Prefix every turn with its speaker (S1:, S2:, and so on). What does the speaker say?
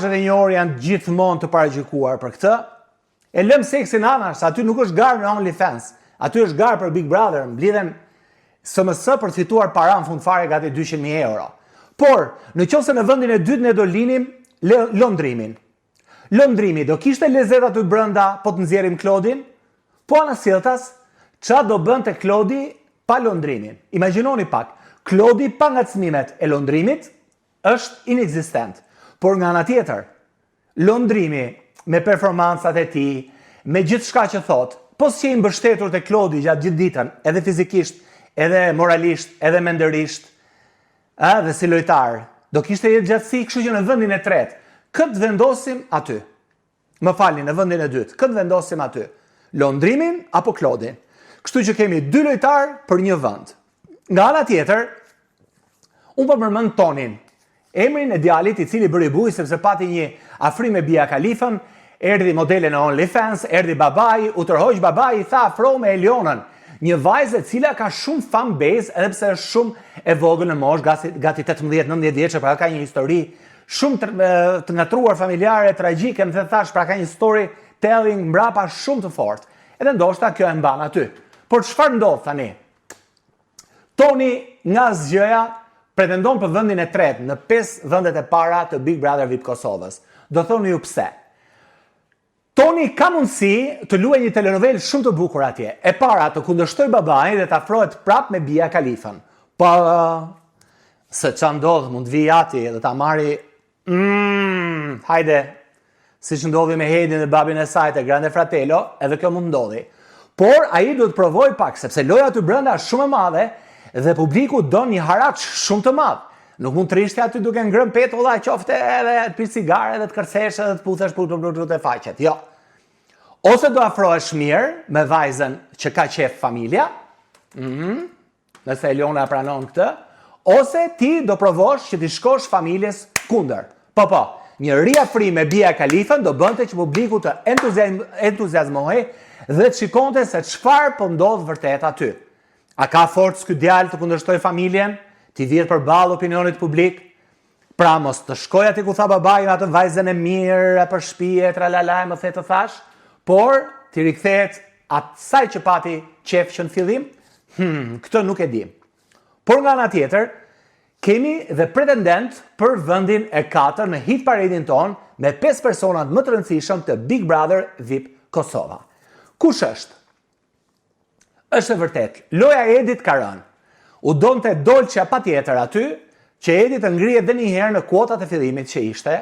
S1: Dhe një orë janë gjithmonë të paragjykuar për këtë. E lëm seksin anash, aty nuk është garë në OnlyFans. Aty është garë për Big Brother, mblidhen SMS për të fituar para në fund fare gati 200.000 euro. Por, në qoftë se në vendin e dytë ne do linim lëndrimin. Lëndrimi do kishte lezet aty brenda po të nxjerrim Klodin? Po anasjelltas, ç'a do bënte Klodi pa lëndrimin? Imagjinoni pak, Klodi pa ngacmimet e lëndrimit është inekzistent. Por nga ana tjetër, lëndrimi me performancat e tij, me gjithçka që thot, po si i mbështetur te Klodi gjatë gjithë ditën, edhe fizikisht, edhe moralisht, edhe mendërisht, dhe si lojtar, do kishte jetë gjatësi, kështu që në vendin e tretë, këtë vendosim aty. Më falni, në vendin e dytë, këtë vendosim aty. Lëndrimin apo Klodin. Kështu që kemi dy lojtar për një vend. Nga ana tjetër, unë po përmend Tonin, emrin e djalit i cili bëri buj sepse pati një afrim me Bia Kalifën, erdhi modele në OnlyFans, erdhi babai, u tërhoq babai, i tha afro me Elionën, një vajzë e cila ka shumë fan base edhe pse është shumë e vogël në moshë, gati 18-19 vjeçë, pra ka një histori shumë të ngatruar familjare, tragjike, më thash, pra ka një story telling mbrapa shumë të fortë. Edhe ndoshta kjo e mban aty. Por çfarë ndodh tani? Toni nga zgjoja pretendon për vendin e tretë në 5 vendet e para të Big Brother VIP Kosovës. Do thoni ju pse. Toni ka mundësi të luajë një telenovel shumë të bukur atje. E para të kundërshtoj babain dhe të afrohet prap me Bia Kalifën. Po se ç'a ndodh mund të vi ati dhe ta marri hajde, siç ndodhi me Hedin dhe babin e saj te Grande Fratello, edhe kjo mund ndodhi. Por ai duhet të provoj pak sepse loja aty brenda është shumë e madhe dhe publiku don një haraç shumë të madh. Nuk mund të rishti aty duke ngrënë petulla, qofte edhe të pi cigare dhe të kërcesh edhe të puthesh të faqet. Jo. Ose do afrohesh mirë me vajzën që ka qef familja, nëse Eliona pranon këtë, ose ti do provosh që ti shkosh familjes kundër. Po, një riafrim me Bia Kalifën do bënte që publiku të entuziazmohej dhe të shikonte se çfarë po ndodh vërtet aty. A ka forcë ky djalë të kundërshtoj familjen, ti vjet përballë opinionit publik? Pra mos të shkoj aty ku tha babai me atë vajzën e mirë për shtëpi, tralala, më the të thash, por ti rikthehet asaj që pati qef që në fillim? Këtë nuk e di. Por nga ana tjetër, kemi dhe pretendent për vendin e 4 në hit paradin ton me 5 personat më të rëndësishëm të Big Brother VIP Kosova. Kush është? Është e vërtet, loja e Edit ka rënë. U donte Dolçja patjetër aty, që Edi të ngrihet edhe një herë në kuotat e fillimit që ishte,